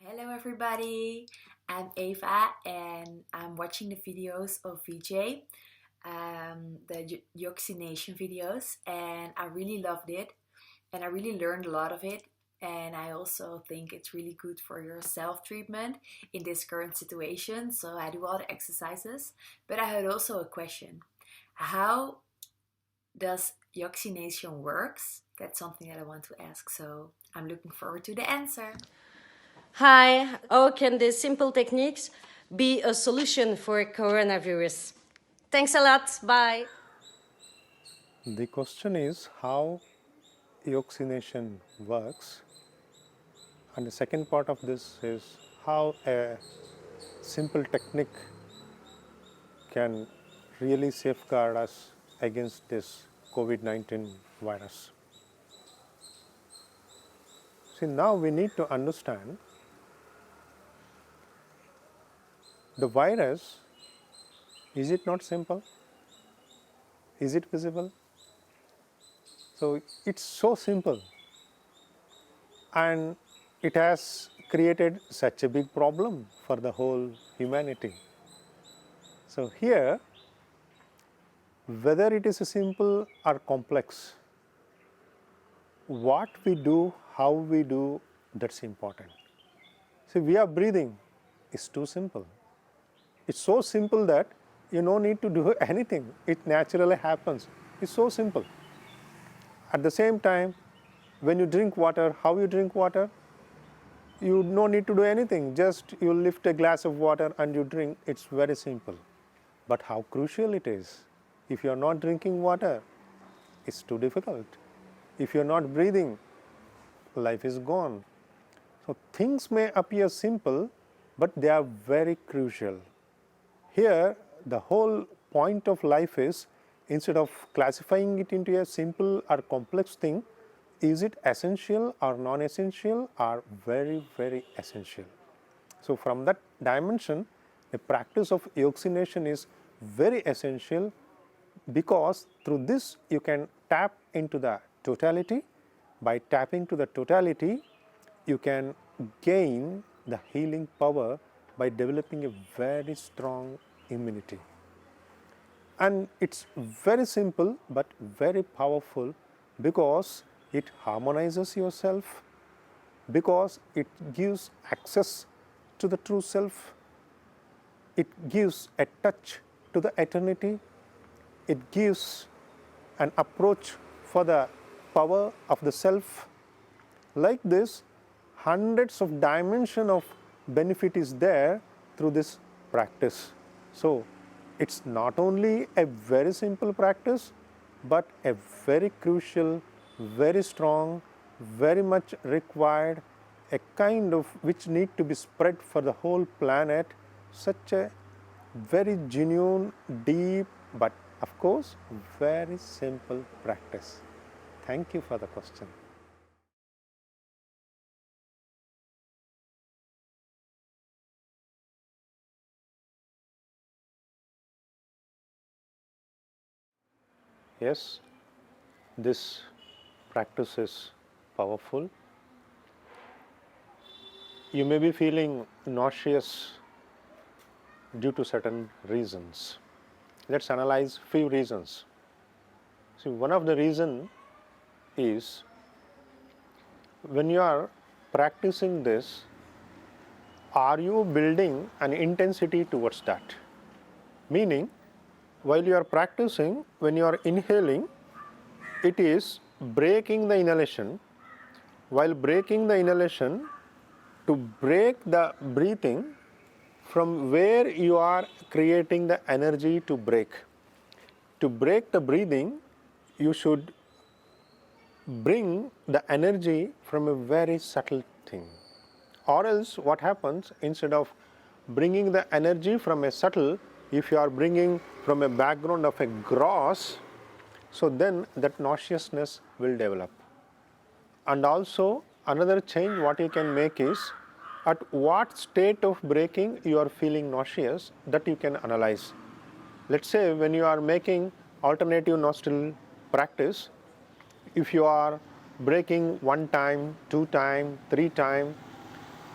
Hello everybody, I'm Eva and I'm watching the videos of VJ, the Yoxination videos, and I really loved it and I really learned a lot of it, and I also think it's really good for your self-treatment in this current situation, so I do all the exercises. But I had also a question. How does Yoxination works? That's something that I want to ask, so I'm looking forward to the answer. Hi, how can these simple techniques be a solution for coronavirus? Thanks a lot. Bye. The question is how eoxination works, and the second part of this is how a simple technique can really safeguard us against this COVID-19 virus. See, now we need to understand the virus. Is it not simple? Is it visible? So it's so simple, and it has created such a big problem for the whole humanity. So here, whether it is simple or complex, what we do, how we do, that's important. See, we are breathing is too simple. It's so simple that you no need to do anything. It naturally happens. It's so simple. At the same time, when you drink water, how you drink water, you no need to do anything. Just you lift a glass of water and you drink. It's very simple. But how crucial it is. If you are not drinking water, it's too difficult. If you are not breathing, life is gone. So things may appear simple, but they are very crucial. Here, the whole point of life is, instead of classifying it into a simple or complex thing, is it essential or non-essential or very, very essential? So from that dimension, the practice of eoxination is very essential, because through this you can tap into the totality. By tapping to the totality, you can gain the healing power by developing a very strong immunity. And it's very simple but very powerful, because it harmonizes yourself, because it gives access to the true self, it gives a touch to the eternity, it gives an approach for the power of the self. Like this, hundreds of dimension of benefit is there through this practice. So it's not only a very simple practice, but a very crucial, very strong, very much required, a kind of which need to be spread for the whole planet. Such a very genuine, deep, but of course very simple practice. Thank you for the question. Yes, this practice is powerful. You may be feeling nauseous due to certain reasons. Let's analyze few reasons. See, one of the reason is, when you are practicing this, are you building an intensity towards that? Meaning, while you are practicing, when you are inhaling, it is breaking the inhalation. While breaking the inhalation, to break the breathing from where you are creating the energy to break. To break the breathing, you should bring the energy from a very subtle thing. Or else what happens, instead of bringing the energy from a subtle, if you are bringing from a background of a gross, so then that nauseousness will develop. And also another change what you can make is, at what state of breaking you are feeling nauseous, that you can analyze. Let's say when you are making alternative nostril practice, if you are breaking 1 time, 2 time, 3 time,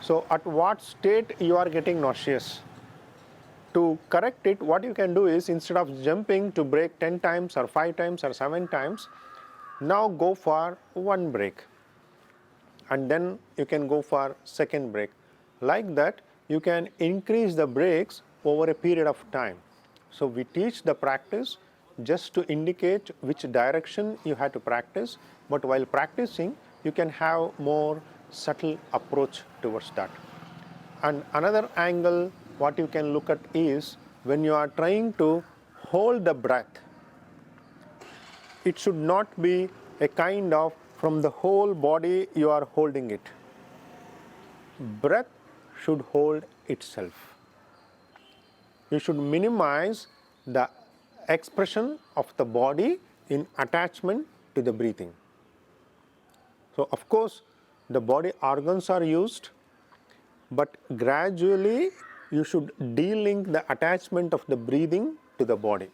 So at what state you are getting nauseous? To correct it, what you can do is, instead of jumping to break 10 times or 5 times or 7 times, now go for one break, and then you can go for second break. Like that, you can increase the breaks over a period of time. So we teach the practice just to indicate which direction you have to practice, but while practicing, you can have more subtle approach towards that. And another angle what you can look at is, when you are trying to hold the breath, it should not be a kind of from the whole body you are holding it. Breath should hold itself. You should minimize the expression of the body in attachment to the breathing. So of course the body organs are used, but gradually you should de-link the attachment of the breathing to the body,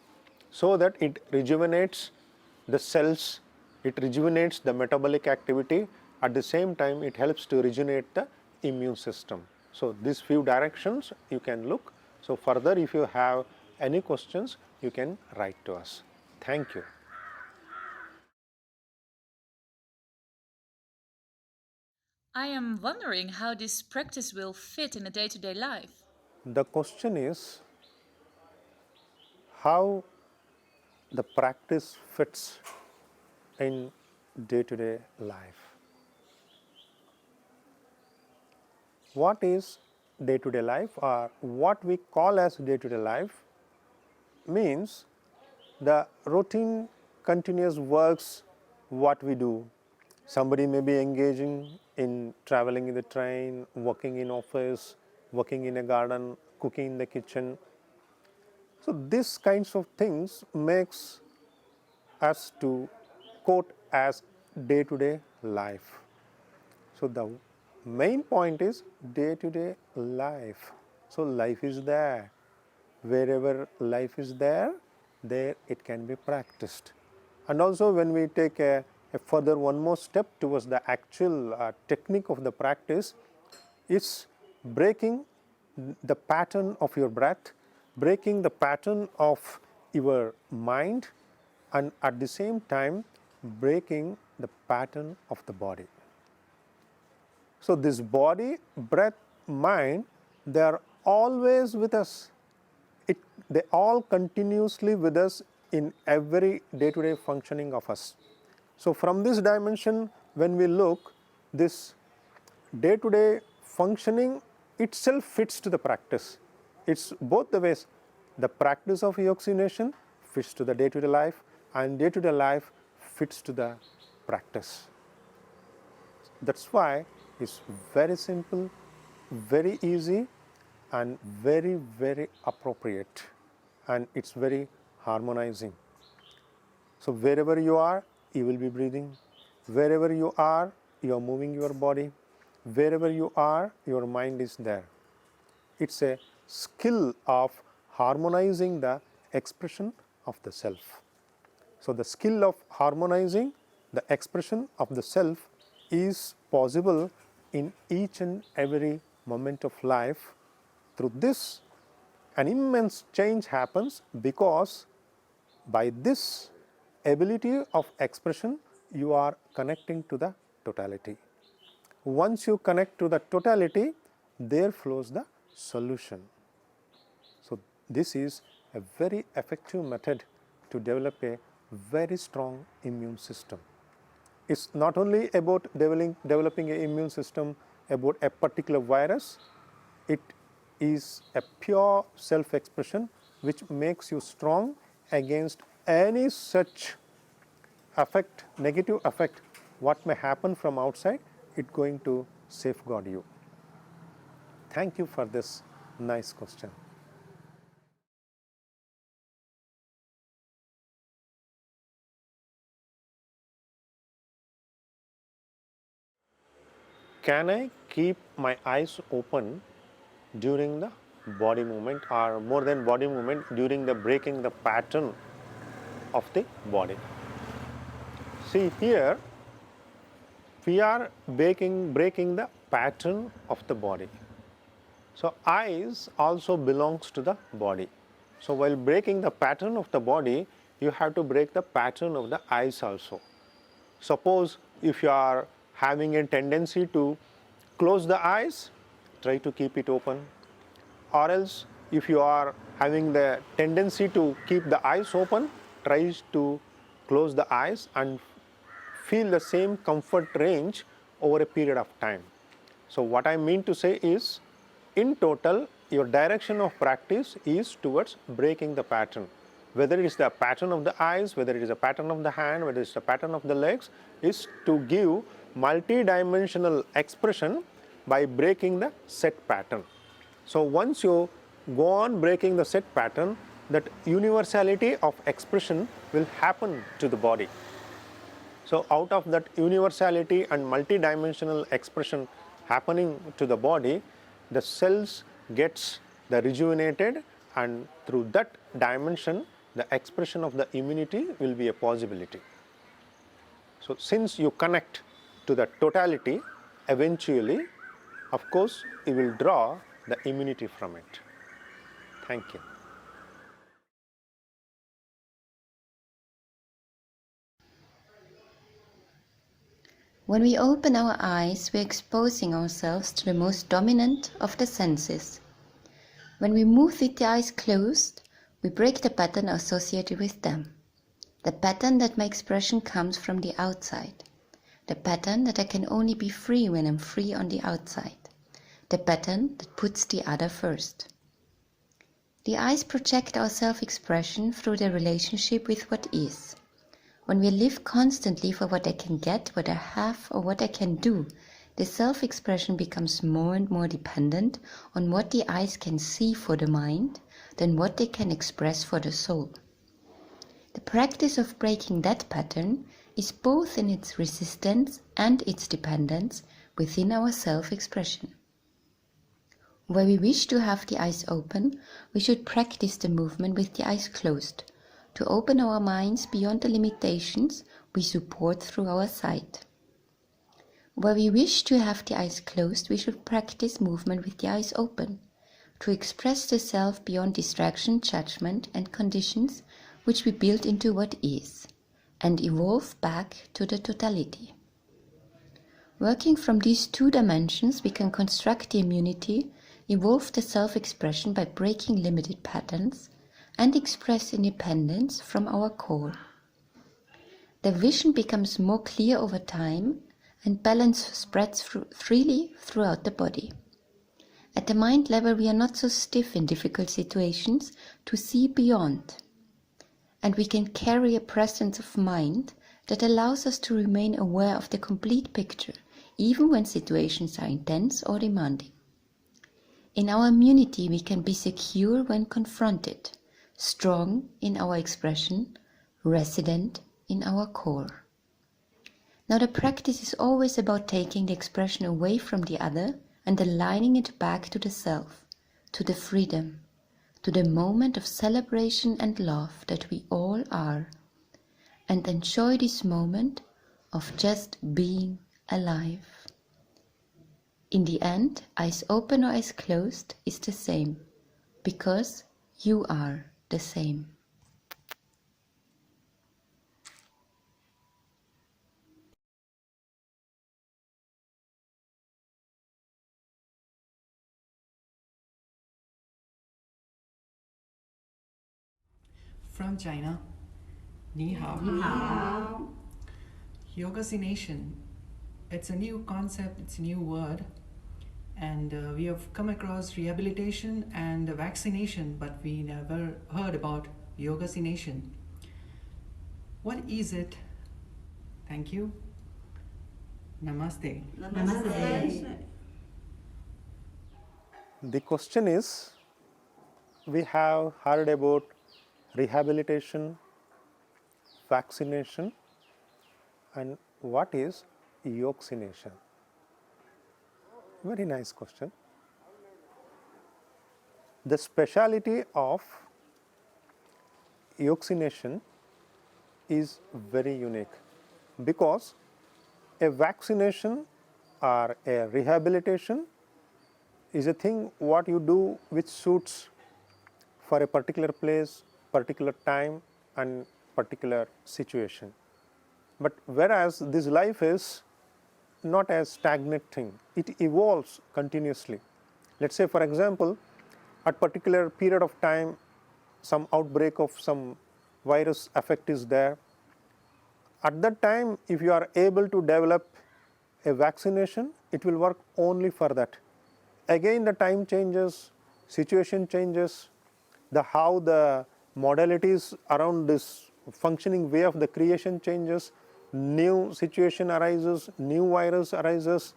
so that it rejuvenates the cells, it rejuvenates the metabolic activity. At the same time, it helps to rejuvenate the immune system. So these few directions you can look. So further, if you have any questions, you can write to us. Thank you. I am wondering how this practice will fit in a day-to-day life. The question is how the practice fits in day-to-day life. What is day-to-day life, or what we call as day-to-day life, means the routine continuous works what we do. Somebody may be engaging in traveling in the train, working in office, working in a garden, cooking in the kitchen. So these kinds of things makes us to quote as day-to-day life. So the main point is day-to-day life. So life is there. Wherever life is there, there it can be practiced. And also when we take a further one more step towards the actual technique of the practice, it's breaking the pattern of your breath, breaking the pattern of your mind, and at the same time breaking the pattern of the body. So this body, breath, mind, they are always with us. They all continuously with us in every day-to-day functioning of us. So from this dimension, when we look, this day-to-day functioning itself fits to the practice. It's both the ways. The practice of oxygenation fits to the day-to-day life, and day-to-day life fits to the practice. That's why it's very simple, very easy, and very, very appropriate, and it's very harmonizing. So wherever you are, you will be breathing. Wherever you are moving your body. Wherever you are, your mind is there. It's a skill of harmonizing the expression of the self. So the skill of harmonizing the expression of the self is possible in each and every moment of life. Through this, an immense change happens, because by this ability of expression, you are connecting to the totality. Once you connect to the totality, there flows the solution. So this is a very effective method to develop a very strong immune system. It's not only about developing an immune system about a particular virus, it is a pure self-expression which makes you strong against any such effect, negative effect, what may happen from outside. It's going to safeguard you. Thank you for this nice question. Can I keep my eyes open during the body movement, or more than body movement, during the breaking the pattern of the body? See here, we are breaking the pattern of the body. So eyes also belongs to the body. So while breaking the pattern of the body, you have to break the pattern of the eyes also. Suppose if you are having a tendency to close the eyes, try to keep it open. Or else if you are having the tendency to keep the eyes open, try to close the eyes and feel the same comfort range over a period of time. So what I mean to say is, in total, your direction of practice is towards breaking the pattern. Whether it is the pattern of the eyes, whether it is a pattern of the hand, whether it is a pattern of the legs, is to give multi-dimensional expression by breaking the set pattern. So once you go on breaking the set pattern, that universality of expression will happen to the body. So out of that universality and multi-dimensional expression happening to the body, the cells gets the rejuvenated, and through that dimension the expression of the immunity will be a possibility. So since you connect to the totality, eventually of course you will draw the immunity from it. Thank you. When we open our eyes, we are exposing ourselves to the most dominant of the senses. When we move with the eyes closed, we break the pattern associated with them. The pattern that my expression comes from the outside. The pattern that I can only be free when I'm free on the outside. The pattern that puts the other first. The eyes project our self-expression through their relationship with what is. When we live constantly for what I can get, what I have, or what I can do, the self-expression becomes more and more dependent on what the eyes can see for the mind than what they can express for the soul. The practice of breaking that pattern is both in its resistance and its dependence within our self-expression. Where we wish to have the eyes open, we should practice the movement with the eyes closed, to open our minds beyond the limitations we support through our sight. Where we wish to have the eyes closed, we should practice movement with the eyes open, to express the self beyond distraction, judgment, and conditions which we build into what is, and evolve back to the totality. Working from these two dimensions, we can construct the immunity, evolve the self-expression by breaking limited patterns, and express independence from our core. The vision becomes more clear over time, and balance spreads freely throughout the body. At the mind level, we are not so stiff in difficult situations to see beyond, and we can carry a presence of mind that allows us to remain aware of the complete picture, even when situations are intense or demanding. In our immunity, we can be secure when confronted, strong in our expression, resident in our core. Now the practice is always about taking the expression away from the other and aligning it back to the self, to the freedom, to the moment of celebration and love that we all are, and enjoy this moment of just being alive. In the end, eyes open or eyes closed is the same, because you are the same. From China, Ni Hao. Ni Hao. Yogasination. It's a new concept, it's a new word, and we have come across rehabilitation and vaccination, but we never heard about yogasination. What is it? Thank you. Namaste. Namaste. The question is, we have heard about rehabilitation, vaccination, and what is yogasination? Very nice question. The speciality of yogasination is very unique, because a vaccination or a rehabilitation is a thing what you do which suits for a particular place, particular time and particular situation. But whereas this life is not a stagnant thing, it evolves continuously. Let's say for example, at particular period of time some outbreak of some virus effect is there. At that time if you are able to develop a vaccination, it will work only for that. Again the time changes, situation changes, how the modalities around this functioning way of the creation changes, new situation arises, new virus arises.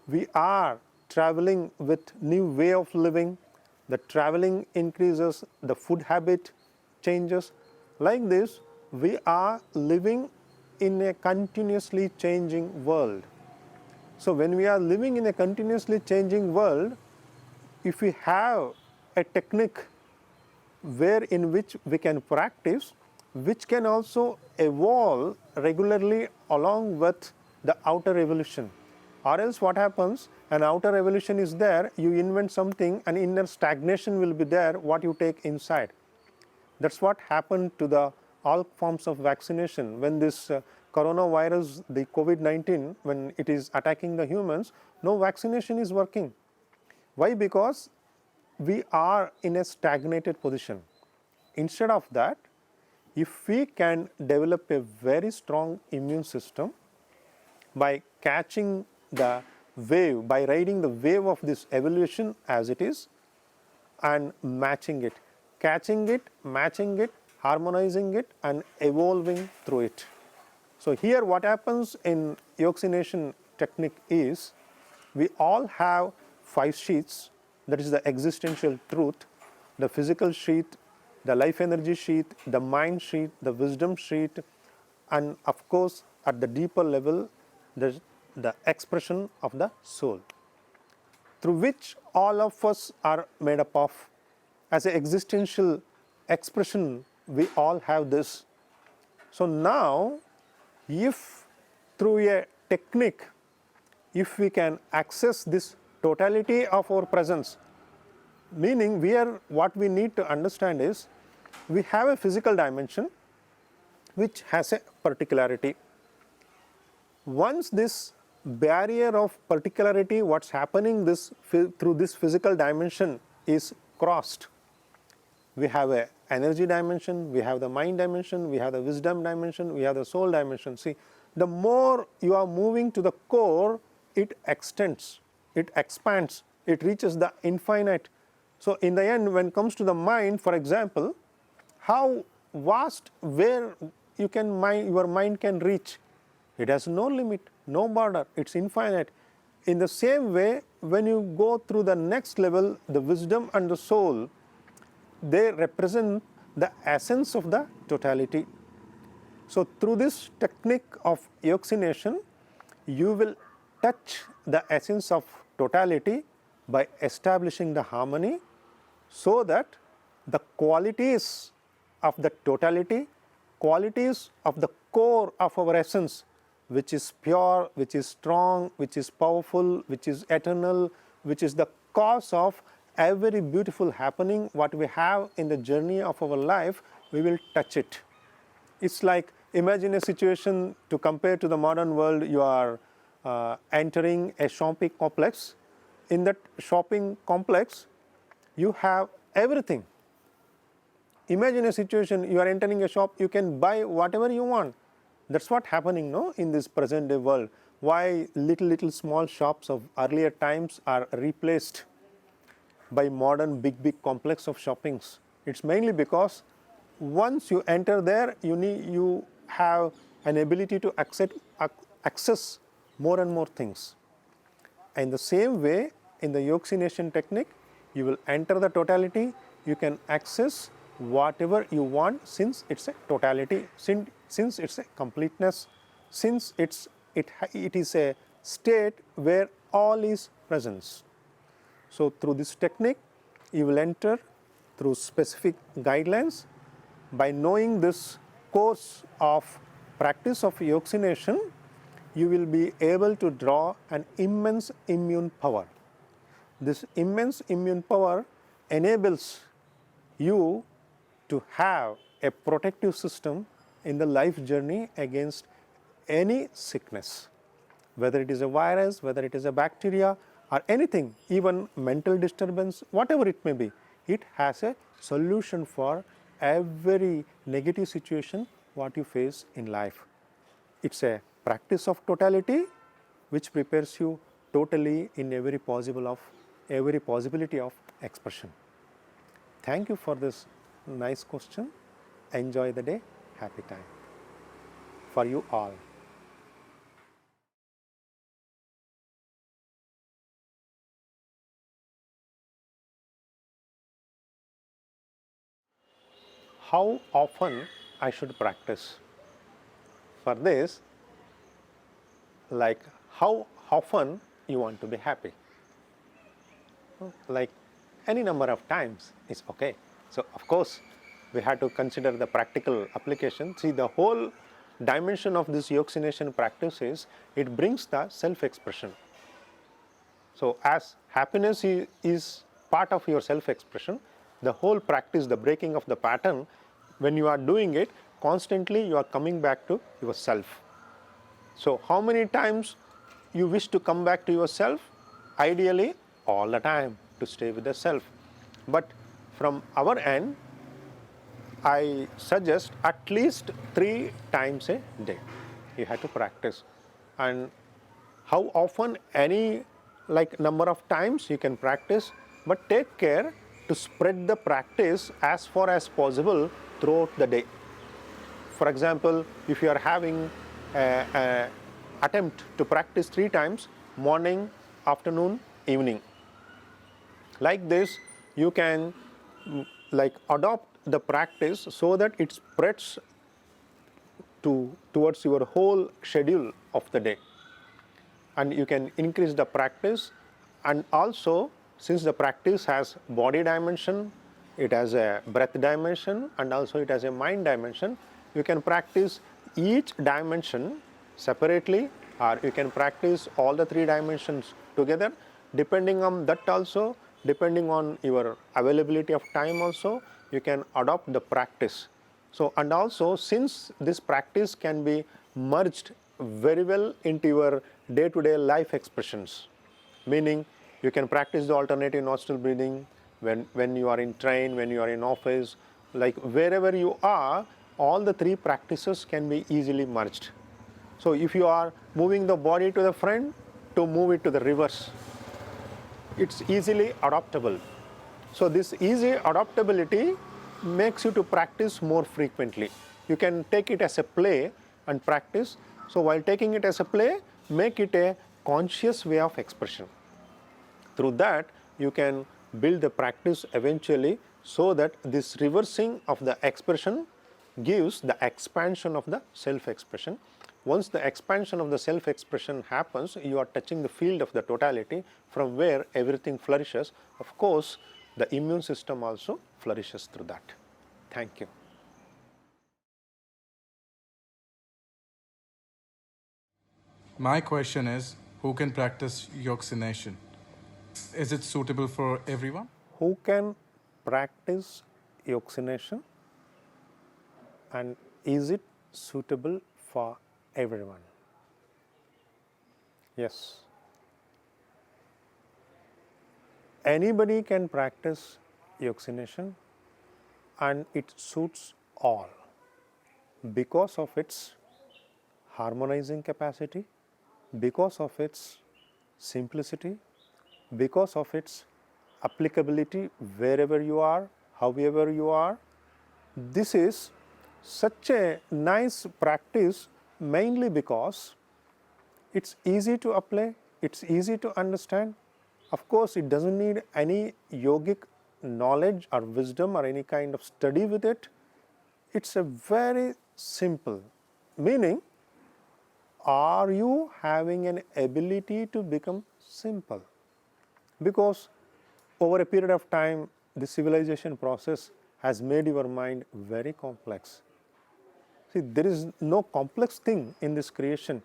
We are traveling with new way of living, the traveling increases, the food habit changes. Like this, we are living in a continuously changing world. So when we are living in a continuously changing world, if we have a technique where in which we can practice, which can also evolve regularly along with the outer evolution. Or else what happens, an outer evolution is there, you invent something, an inner stagnation will be there, what you take inside. That's what happened to the all forms of vaccination. When this coronavirus, the COVID-19, when it is attacking the humans, no vaccination is working. Why? Because we are in a stagnated position. Instead of that, if we can develop a very strong immune system by catching the wave, by riding the wave of this evolution as it is and matching it, catching it, matching it, harmonizing it and evolving through it. So here what happens in Yoxination technique is, we all have 5 sheets, that is the existential truth, the physical sheet, the life energy sheet, the mind sheet, the wisdom sheet, and of course at the deeper level the expression of the soul, through which all of us are made up of. As an existential expression, we all have this. So now, if through a technique, if we can access this totality of our presence, meaning what we need to understand is, we have a physical dimension which has a particularity. Once this barrier of particularity, what's happening through this physical dimension is crossed, we have a energy dimension, we have the mind dimension, we have the wisdom dimension, we have the soul dimension. See, the more you are moving to the core, it extends, it expands, it reaches the infinite. So in the end, when it comes to the mind, for example, how vast, where your mind can reach, it has no limit, no border, it's infinite. In the same way, when you go through the next level, the wisdom and the soul, they represent the essence of the totality. So through this technique of Yoxination, you will touch the essence of totality by establishing the harmony, so that the qualities of the totality, qualities of the core of our essence, which is pure, which is strong, which is powerful, which is eternal, which is the cause of every beautiful happening what we have in the journey of our life, we will touch it. It's like, imagine a situation to compare to the modern world. You are entering a shopping complex. In that shopping complex, you have everything. Imagine a situation, you are entering a shop, you can buy whatever you want. That's what happening, no, in this present day world. Why little small shops of earlier times are replaced by modern big complex of shoppings? It's mainly because once you enter there, you have an ability to access more and more things. In the same way, in the Yoxination technique, you will enter the totality, you can access whatever you want, since it's a totality, since it's a completeness, since it is a state where all is presence. So through this technique, you will enter through specific guidelines. By knowing this course of practice of Yoxination, you will be able to draw an immense immune power. This immense immune power enables you to have a protective system in the life journey against any sickness, whether it is a virus, whether it is a bacteria or anything, even mental disturbance, whatever it may be, it has a solution for every negative situation what you face in life. It's a practice of totality which prepares you totally in every possibility of expression. Thank you for this nice question. Enjoy the day. Happy time for you all. How often I should practice? For this, like how often you want to be happy? Like any number of times is okay. So of course we have to consider the practical application. See, the whole dimension of this yoxination practice is it brings the self-expression. So as happiness is part of your self-expression, the whole practice, the breaking of the pattern, when you are doing it, constantly you are coming back to yourself. So how many times you wish to come back to yourself? Ideally, all the time to stay with the self. But from our end, I suggest at least 3 times a day you have to practice. And how often, any like number of times you can practice, but take care to spread the practice as far as possible throughout the day. For example, if you are having an attempt to practice 3 times, morning, afternoon, evening, like this you can like adopt the practice so that it spreads towards your whole schedule of the day, and you can increase the practice. And also, since the practice has body dimension, it has a breath dimension, and also it has a mind dimension, you can practice each dimension separately, or you can practice all the 3 dimensions together. Depending on that also, depending on your availability of time also, you can adopt the practice. So, and also since this practice can be merged very well into your day-to-day life expressions, meaning you can practice the alternative nostril breathing when you are in train, when you are in office, like wherever you are, all the 3 practices can be easily merged. So if you are moving the body to the front, to move it to the reverse, it's easily adaptable. So this easy adaptability makes you to practice more frequently. You can take it as a play and practice. So while taking it as a play, make it a conscious way of expression. Through that, you can build the practice eventually, so that this reversing of the expression gives the expansion of the self-expression. Once the expansion of the self-expression happens, you are touching the field of the totality from where everything flourishes. Of course, the immune system also flourishes through that. Thank you. My question is, who can practice yoxination? Is it suitable for everyone? Who can practice yoxination, and is it suitable for everyone? Yes. Anybody can practice yoxination, and it suits all because of its harmonizing capacity, because of its simplicity, because of its applicability wherever you are, however you are. This is such a nice practice, mainly because it's easy to apply, it's easy to understand. Of course, it doesn't need any yogic knowledge or wisdom or any kind of study with it. It's a very simple, meaning, are you having an ability to become simple? Because over a period of time, the civilization process has made your mind very complex. See, there is no complex thing in this creation.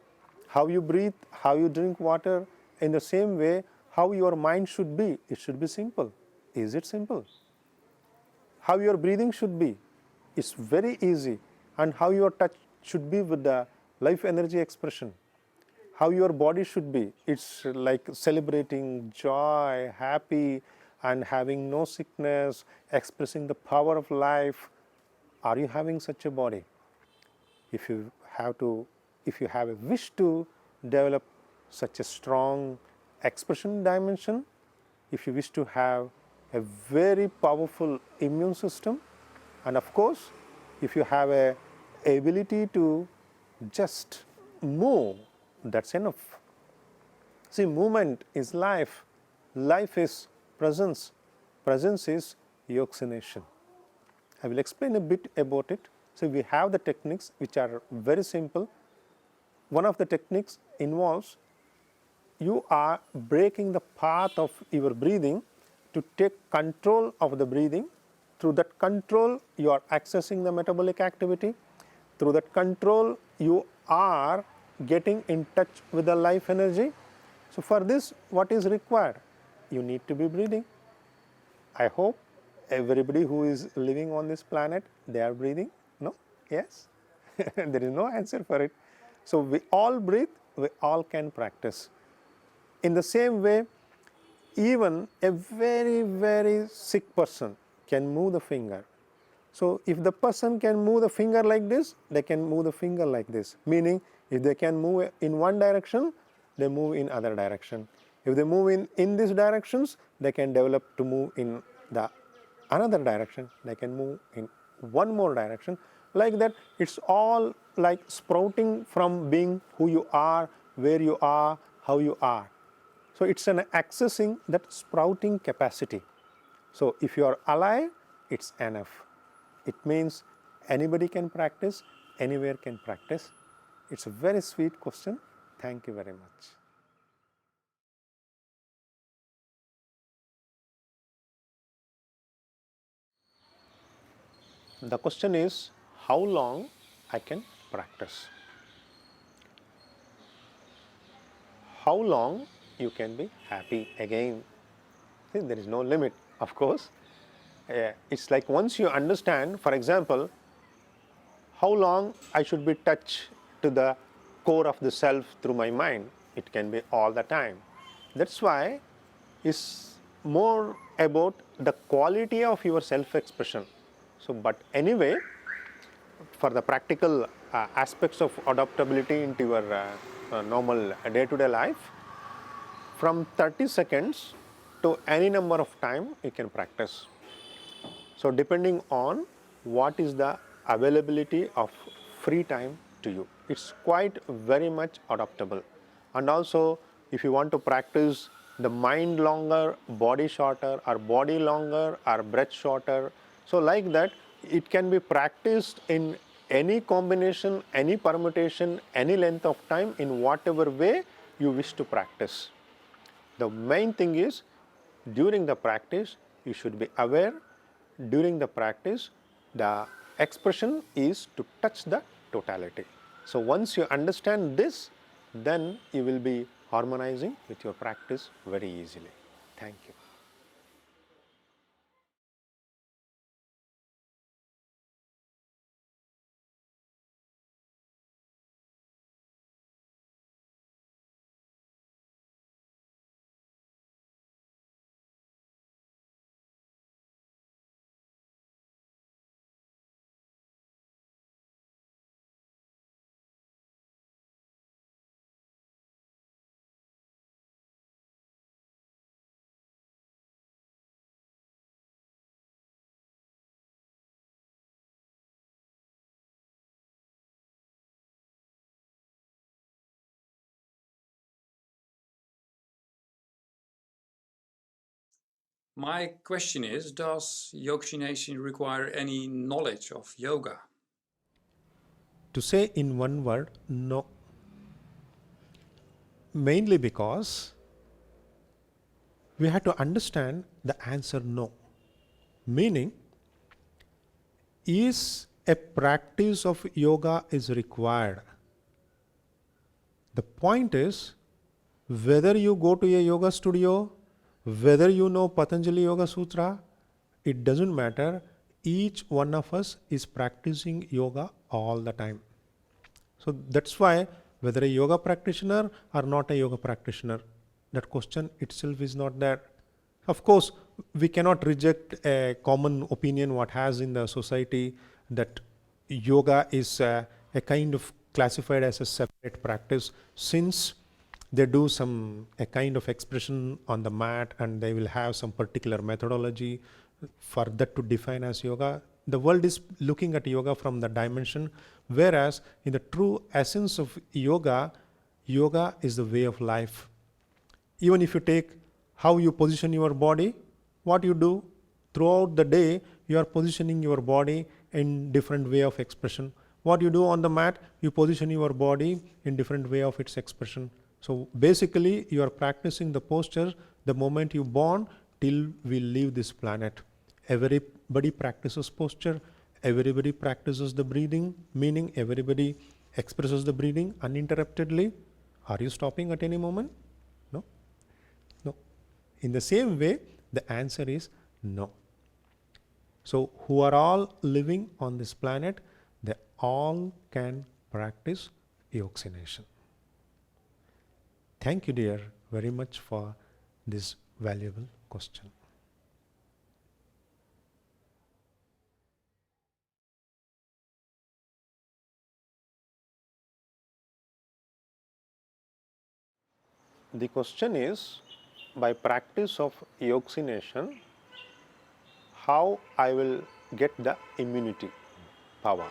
How you breathe, how you drink water, in the same way, how your mind should be. It should be simple. Is it simple? How your breathing should be. It's very easy. And how your touch should be with the life energy expression. How your body should be. It's like celebrating joy, happy, and having no sickness, expressing the power of life. Are you having such a body? If you have a wish to develop such a strong expression dimension, if you wish to have a very powerful immune system, and of course, if you have a ability to just move, that's enough. See, movement is life. Life is presence. Presence is yoxination. I will explain a bit about it. So we have the techniques which are very simple. One of the techniques involves you are breaking the path of your breathing to take control of the breathing. Through that control, you are accessing the metabolic activity. Through that control, you are getting in touch with the life energy. So for this, what is required? You need to be breathing. I hope everybody who is living on this planet, they are breathing. No? Yes? There is no answer for it. So we all breathe, we all can practice. In the same way, even a very, very sick person can move the finger. So if the person can move the finger like this, they can move the finger like this. Meaning, if they can move in one direction, they move in other direction. If they move in these directions, they can develop to move in the another direction. They can move in one more direction. Like that, it's all like sprouting from being who you are, where you are, how you are. So it's an accessing that sprouting capacity. So if you are alive, it's enough. It means anybody can practice, anywhere can practice. It's a very sweet question. Thank you very much. The question is, how long I can practice? How long you can be happy again? See, there is no limit, of course. It's like once you understand, for example, how long I should be touched to the core of the self through my mind. It can be all the time. That's why it's more about the quality of your self-expression. So, but anyway, for the practical aspects of adaptability into your normal day-to-day life, from 30 seconds to any number of time you can practice. So depending on what is the availability of free time to you, it's quite very much adaptable. And also, if you want to practice the mind longer, body shorter, or body longer, or breath shorter, so like that, it can be practiced in any combination, any permutation, any length of time, in whatever way you wish to practice. The main thing is, during the practice, you should be aware. During the practice, the expression is to touch the totality. So once you understand this, then you will be harmonizing with your practice very easily. Thank you. My question is, does Yoxination require any knowledge of yoga? To say in one word, no. Mainly because we have to understand the answer no. Meaning, is a practice of yoga is required? The point is, whether you go to a yoga studio, whether you know Patanjali Yoga Sutra, it doesn't matter. Each one of us is practicing yoga all the time. So that's why whether a yoga practitioner or not a yoga practitioner, that question itself is not there. Of course, we cannot reject a common opinion what has in the society that yoga is a kind of classified as a separate practice, since they do a kind of expression on the mat and they will have some particular methodology for that to define as yoga. The world is looking at yoga from the dimension, whereas in the true essence of yoga, yoga is the way of life. Even if you take how you position your body, what you do throughout the day, you are positioning your body in different way of expression. What you do on the mat, you position your body in different way of its expression. So basically, you are practicing the posture the moment you born till we leave this planet. Everybody practices posture, everybody practices the breathing, meaning everybody expresses the breathing uninterruptedly. Are you stopping at any moment? No. No. In the same way, the answer is no. So who are all living on this planet, they all can practice yoxination. Thank you, dear, very much for this valuable question. The question is, by practice of yoxination, how I will get the immunity power.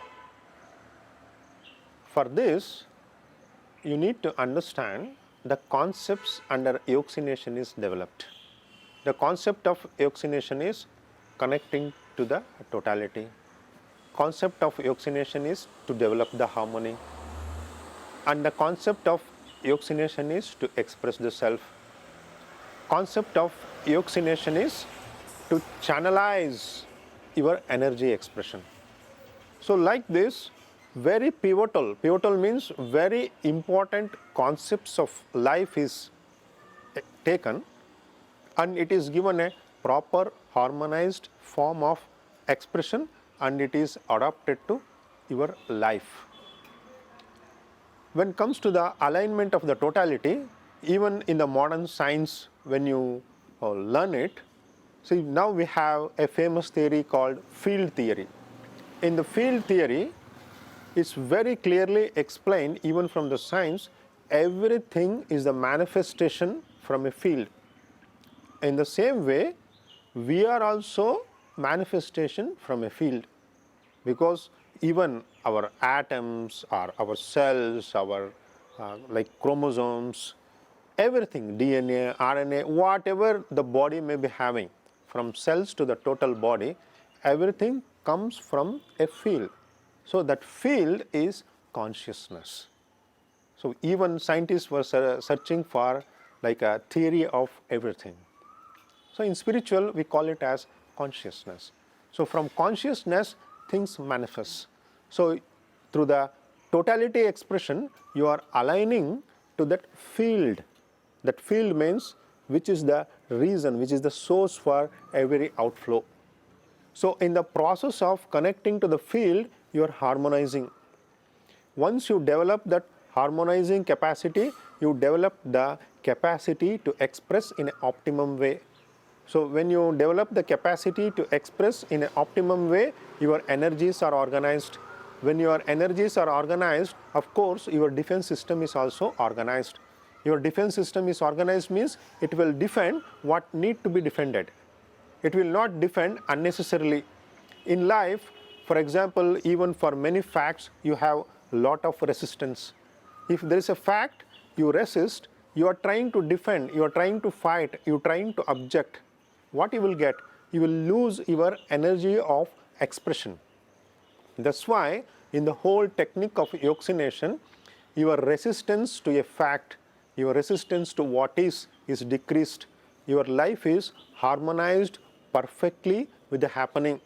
For this, you need to understand the concepts under yoxination is developed. The concept of yoxination is connecting to the totality. Concept of yoxination is to develop the harmony. And the concept of yoxination is to express the self. Concept of yoxination is to channelize your energy expression. So like this, very pivotal means very important concepts of life is taken and it is given a proper harmonized form of expression and it is adapted to your life. When it comes to the alignment of the totality, even in the modern science, when you learn it, see, now we have a famous theory called field theory. In the field theory, it's very clearly explained, even from the science, everything is the manifestation from a field. In the same way, we are also manifestation from a field, because even our atoms or our cells, our like chromosomes, everything, DNA, RNA, whatever the body may be having, from cells to the total body, everything comes from a field. So that field is consciousness. So even scientists were searching for like a theory of everything. So in spiritual, we call it as consciousness. So from consciousness, things manifest. So through the totality expression, you are aligning to that field. That field means which is the reason, which is the source for every outflow. So in the process of connecting to the field, you are harmonizing. Once you develop that harmonizing capacity, you develop the capacity to express in an optimum way. So when you develop the capacity to express in an optimum way, your energies are organized. When your energies are organized, of course, your defense system is also organized. Your defense system is organized means it will defend what need to be defended. It will not defend unnecessarily. In life, for example, even for many facts, you have a lot of resistance. If there is a fact, you resist, you are trying to defend, you are trying to fight, you are trying to object. What you will get? You will lose your energy of expression. That's why in the whole technique of yoxination, your resistance to a fact, your resistance to what is decreased. Your life is harmonized perfectly with the happening,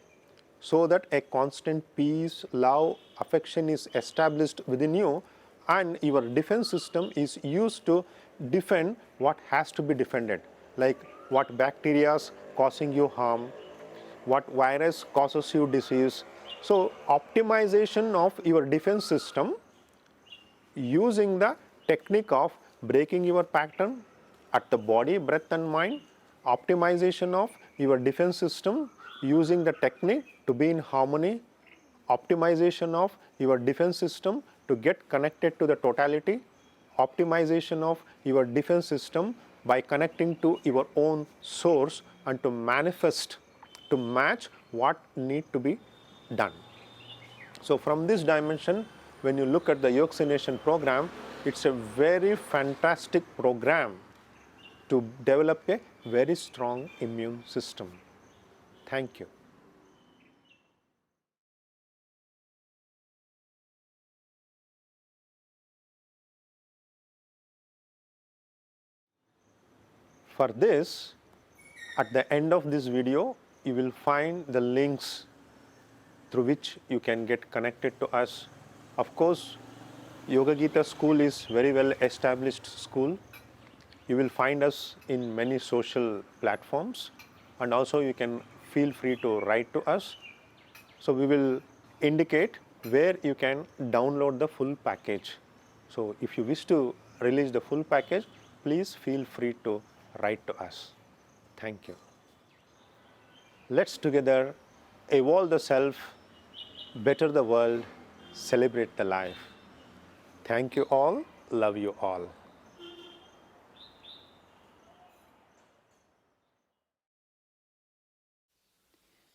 so that a constant peace, love, affection is established within you, and your defense system is used to defend what has to be defended, like what bacteria is causing you harm, what virus causes you disease. So optimization of your defense system using the technique of breaking your pattern at the body, breath and mind, optimization of your defense system using the technique to be in harmony, optimization of your defense system to get connected to the totality, optimization of your defense system by connecting to your own source and to manifest, to match what need to be done. So from this dimension, when you look at the Yogcination program, it's a very fantastic program to develop a very strong immune system. Thank you. For this, at the end of this video, you will find the links through which you can get connected to us. Of course, Yoga Gita School is very well established school. You will find us in many social platforms, and also you can feel free to write to us. So we will indicate where you can download the full package. So if you wish to release the full package, please feel free to write to us. Thank you. Let's together evolve the self, better the world, celebrate the life. Thank you all. Love you all.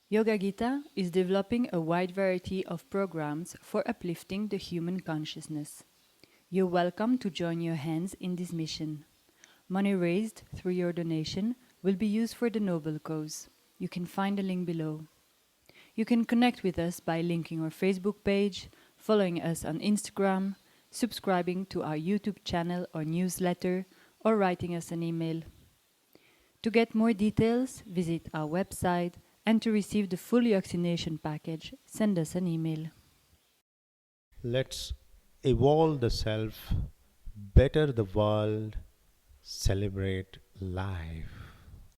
Yoga Gita is developing a wide variety of programs for uplifting the human consciousness. You're welcome to join your hands in this mission. Money raised through your donation will be used for the noble cause. You can find the link below. You can connect with us by linking our Facebook page, following us on Instagram, subscribing to our YouTube channel or newsletter, or writing us an email. To get more details, visit our website, and to receive the full Yogcination package, send us an email. Let's evolve the self, better the world, celebrate life.